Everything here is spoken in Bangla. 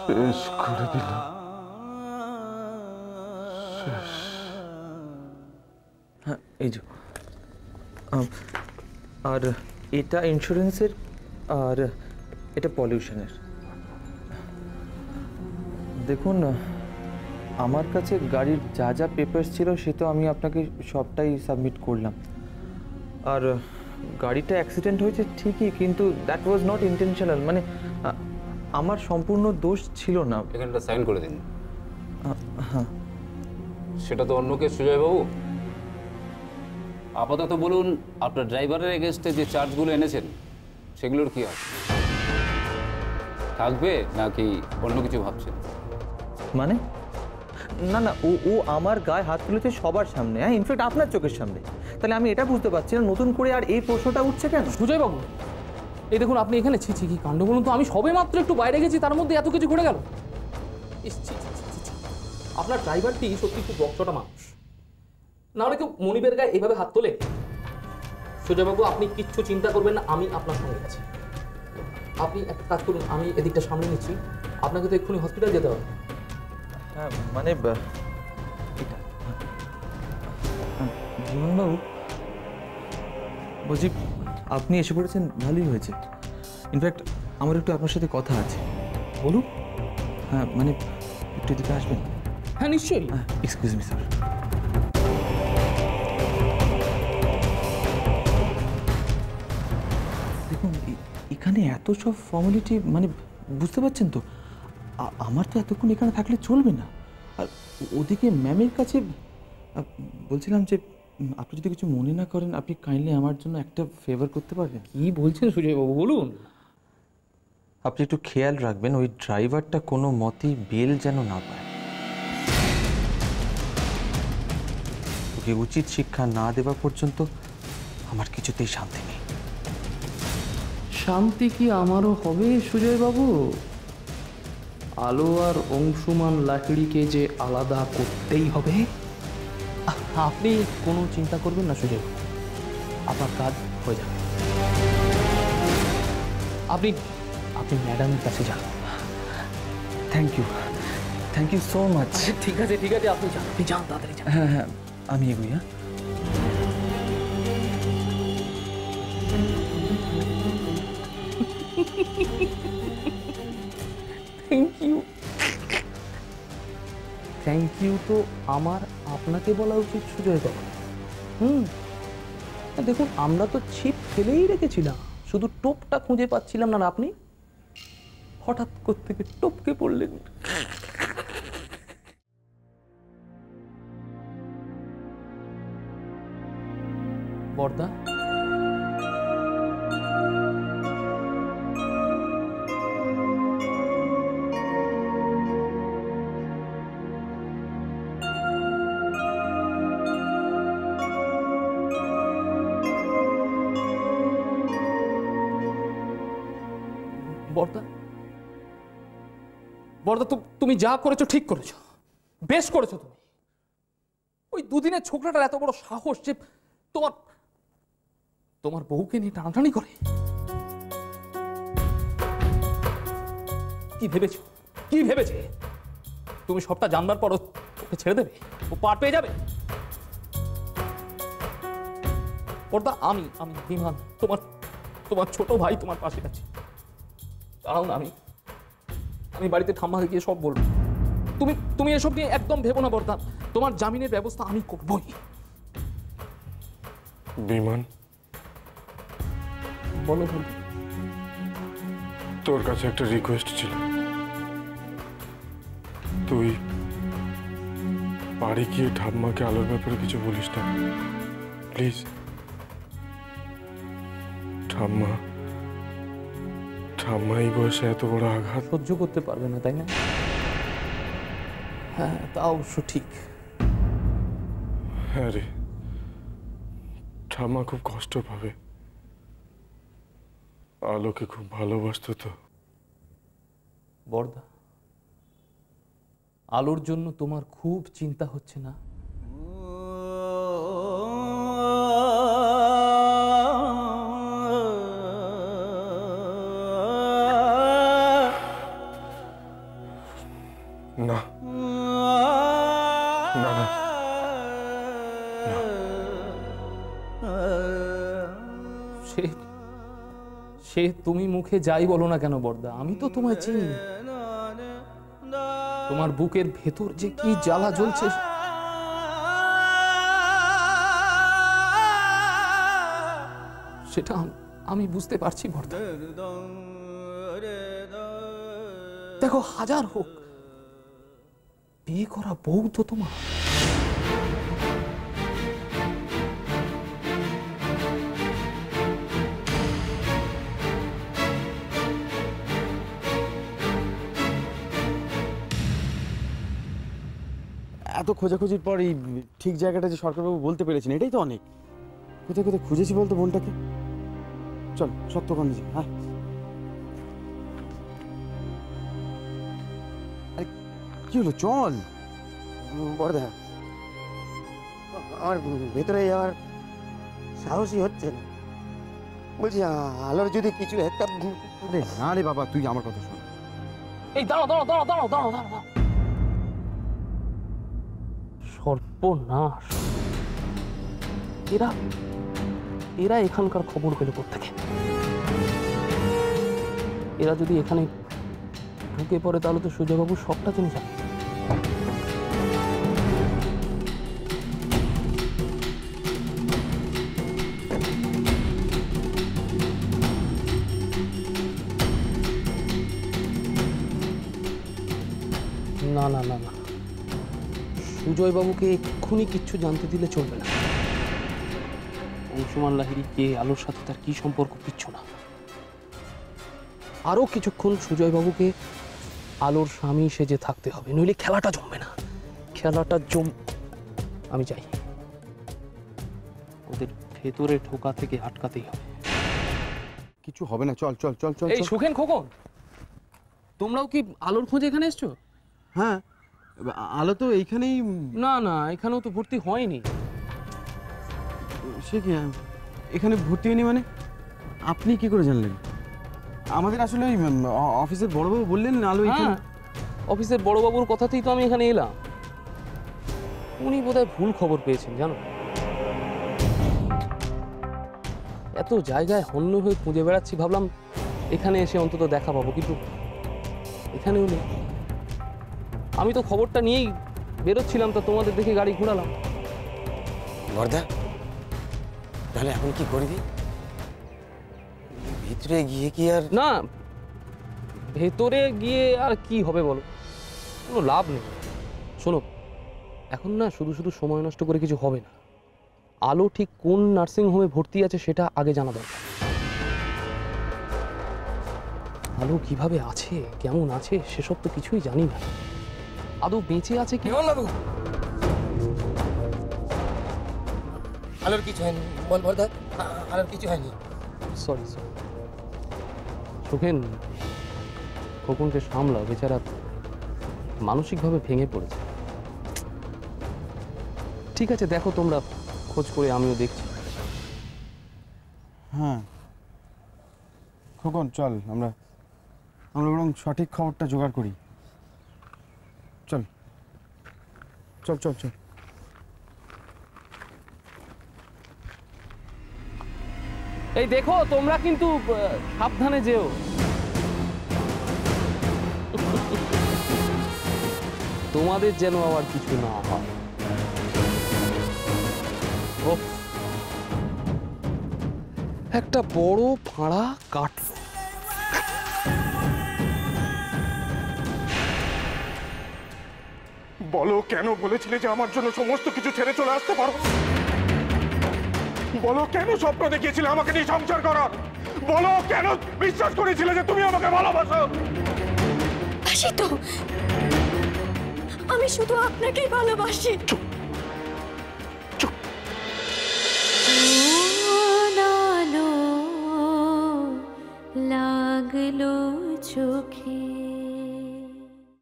শেষ করে দিলাম। হ্যাঁ, এই যে আর এটা ইন্স্যুরেন্সের, আর এটা পলিউশনের। দেখুন, আমার কাছে গাড়ির যা যা পেপারস ছিল সে তো আমি আপনাকে সবটাই সাবমিট করলাম। আর গাড়িটা অ্যাক্সিডেন্ট হয়েছে ঠিকই, কিন্তু দ্যাট ওয়াজ নট ইন্টেনশনাল। মানে আমার সম্পূর্ণ দোষ ছিল না। এখানটা সাইন করে দিন। হ্যাঁ, সেটা তো অন্য কেস সুজয়বাবু। আপাতত বলুন, আপনার ড্রাইভারের এগেনস্টে যে চার্জগুলো এনেছেন সেগুলোর কি আছে? থাকবে নাকি অন্য কিছু ভাবছেন? মানে না না, ও আমার গায়ে হাত তুলেছে সবার সামনে, হ্যাঁ, ইনফ্যাক্ট আপনার চোখের সামনে। তাহলে আমি এটা বুঝতে পারছি না নতুন করে আর এই প্রশ্নটা উঠছে কেন? সুজয়বাবু, এই দেখুন আপনি এখানে, ছি ছি কি কাণ্ড বলুন তো। আমি সবে মাত্র একটু বাইরে গেছি, তার মধ্যে এত কিছু ঘটে গেল। আপনার ড্রাইভারটি সত্যি খুব বকচটা মানুষ, না হলে কেউ মনিবের গায়ে এইভাবে হাত তোলে? সুজয়বাবু, আপনি কিচ্ছু চিন্তা করবেন না, আমি আপনার সঙ্গে আছি। আপনি একটা কাজ করুন, আমি এদিকটা সামনে নিচ্ছি। আপনাকে তো এক্ষুনি হসপিটাল যেতে হবে। হ্যাঁ, মানে জীবনবাবু বলছি, আপনি এসে পড়েছেন, ভালোই হয়েছে। ইনফ্যাক্ট আমার একটু আপনার সাথে কথা আছে। বলুন। হ্যাঁ, মানে একটু এদিকে আসবেন? হ্যাঁ, নিশ্চয়ই। Excuse me sir. দেখুন, এখানে এত সব ফর্মালিটি, মানে বুঝতে পারছেন তো, আমার তো এতক্ষণ এখানে থাকলে চলবে না। আর ওদিকে ম্যামের কাছে বলছিলাম যে আপনি যদি কিছু মনে না করেন, আপনি কাইন্ডলি আমার জন্য একটা ফেভার করতে পারবেন? কি বলছেন সুজয়বাবু, বলুন। আপনি একটু খেয়াল রাখবেন ওই ড্রাইভারটা কোনো মতেই বেল যেন না পায়। ওকে উচিত শিক্ষা না দেওয়া পর্যন্ত আমার কিছুতেই শান্তি নেই। শান্তি কি আমারও হবে সুজয়বাবু? আলো আর অংশুমান লাকড়িকে যে আলাদা করতেই হবে। আপনি কোনো চিন্তা করবেন না সুজয়বাবু, আপনার কাজ হয়ে যাবে। আপনি আপনি ম্যাডামের কাছে যান। Thank you so much. ঠিক আছে ঠিক আছে, আপনি যান, আপনি যান, তাড়াতাড়ি যান। হ্যাঁ হ্যাঁ, আমি এগোই। হ্যাঁ, থ্যাংক ইউ তো আমার আপনাকে বলা উচিত সুজয়বাবু। দেখুন, আমরা তো ছিপ ফেলেই রেখেছিলাম, শুধু টোপটা খুঁজে পাচ্ছিলাম না। আপনি হঠাৎ থেকে টপকে পড়লেন। বর্দা, বর্দা, বর্দা, তুমি যা করেছো ঠিক করেছো, বেশ করেছো। তুমি ওই দুদিনের ছোকরাটার এত বড় সাহস যে তোমার তোমার বউকে নিয়ে টানাটানি করে। কি ভেবেছো, কি ভেবেছে? তুমি সবটা জানবার পর ওকে ছেড়ে দেবে? ও পার পেয়ে যাবে? বর্দা, আমি বিমান, তোমার ছোট ভাই তোমার পাশে আছে। দাঁড়াও না, আমি বাড়িতে ঠাম্মাকে গিয়ে সব বলবো। তুমি এসব নিয়ে একদম ভেবো না বর্দা, তোমার জামিনের ব্যবস্থা আমি করবই। বিমান, বলো। তোর কাছে একটা রিকোয়েস্ট ছিল। তুই বাড়ি গিয়ে ঠাম্মাকে আলোর ব্যাপারে কিছু বলিস না প্লিজ। ঠাম্মা এই বয়সে এত বড় আঘাত সহ্য করতে পারবে না, তাই না? হ্যাঁ, তা অবশ্য ঠিক। হ্যাঁ রে, ঠাম্মা খুব কষ্ট পাবে। আলোকে খুব ভালোবাসতো তো। বর্দা, আলোর জন্য তোমার খুব চিন্তা হচ্ছে না? না না না সে সে তুমি মুখে যাই বলো না কেন বর্দা, আমি তো তোমায় চিনি। তোমার বুকের ভেতর যে কি জ্বালা জ্বলছে সেটা আমি বুঝতে পারছি বর্দা। দেখো, হাজার হোক বিয়ে করা বউ তো তোমার। এত খোঁজাখুঁজির পর এই ঠিক জায়গাটা যে সরকারবাবু বলতে পেরেছেন, এটাই তো অনেক। কোথায় কোথায় খুঁজেছি বলতো বোনটাকে। চল সত্যগঞ্জ। হ্যাঁ, আরে কি হলো, চল। বড়দা, আমার ভেতরে যাওয়ার সাহসই হচ্ছে না। বলছি আলোর যদি কিছু একটা আরে না রে বাবা, তুই আমার কথা শোন। এই দাঁড়াও দাঁড়াও দাঁড়াও দাঁড়াও দাঁড়াও দাঁড়াও। সর্বনাশ! এরা এরা এখানকার খবর পেল কোত্থেকে? এরা যদি এখানে ঢুকে পড়ে তাহলে তো সুজয়বাবু সবটা জেনে যাবে। না না না না, সুজয়বাবুকে এক্ষুনি কিচ্ছু জানতে দিলে চলবে না। অংশুমান লাহিড়ী কে, আলোর সাথে তার কি সম্পর্ক, কিচ্ছু না। আরো কিছুক্ষণ সুজয়বাবুকে আলোর স্বামী সেজে থাকতে হবে, নইলে খেলাটা জমবে না। খেলাটা আমি চাই ওদের ভেতরে ঢোকা থেকে আটকাতেই হবে। কিছু হবে না, চল চল চল চল। এই সুখেন, খোকন, তোমরাও কি আলোর খোঁজে এখানে এসছো? হ্যাঁ, আলো তো এইখানেই। না না, এখানেও তো ভর্তি হয়নি। সে কি, এখানে ভর্তি হয়নি মানে? আপনি কি করে জানলেন? আমাদের আসলে ওই অফিসের বড়বাবু বললেন আলো এখানে। অফিসের বড়বাবুর কথাতেই তো আমি এখানে এলাম। উনি বোধহয় ভুল খবর পেয়েছেন, জানো। এত জায়গায় হন্য হয়ে খুঁজে বেড়াচ্ছি, ভাবলাম এখানে এসে অন্তত দেখা পাবো, কিন্তু এখানেও নেই। আমি তো খবরটা নিয়েই বেরোচ্ছিলাম, তা তোমাদের দেখে গাড়ি ঘোরালাম। বড়দা, তাহলে এখন কি করবি? ভিতরে গিয়ে কি আর? না, ভেতরে গিয়ে আর কি হবে বলো, কোনো লাভ নেই। শোনো, এখন না শুধু শুধু সময় নষ্ট করে কিছু হবে না। আলো ঠিক কোন নার্সিং হোমে ভর্তি আছে সেটা আগে জানা দরকার। আলো কিভাবে আছে, কেমন আছে, সেসব তো কিছুই জানি না। আদৌ বেঁচে আছে কি? আলোর কিছু হয়নি, বল বড়দা, আলোর কিছু হয়নি। সরি সরি সুখেন, খোকনকে সামলাও, বেচারা মানসিকভাবে ভেঙে পড়েছে। ঠিক আছে, দেখো তোমরা খোঁজ করে, আমিও দেখছি। হ্যাঁ খোকন, চল আমরা বরং সঠিক খবরটা জোগাড় করি। চল চল চল চল। এই দেখো, তোমরা কিন্তু সাবধানে যেও। তোমাদের যেন আবার কিছু না হয়। একটা বড় ফাঁড়া কাটলো। বলো, কেন বলেছিলে যে আমার জন্য সমস্ত কিছু ছেড়ে চলে আসতে পারো? বলো, কেন স্বপ্ন দেখিয়েছিলে আমাকে নিয়ে সংসার করার? বলো, কেন বিশ্বাস করেছিলে যে তুমি আমাকে ভালোবাসো? বাসি তো, আমি শুধু আপনাকেই ভালোবাসি। লাগলো চোখে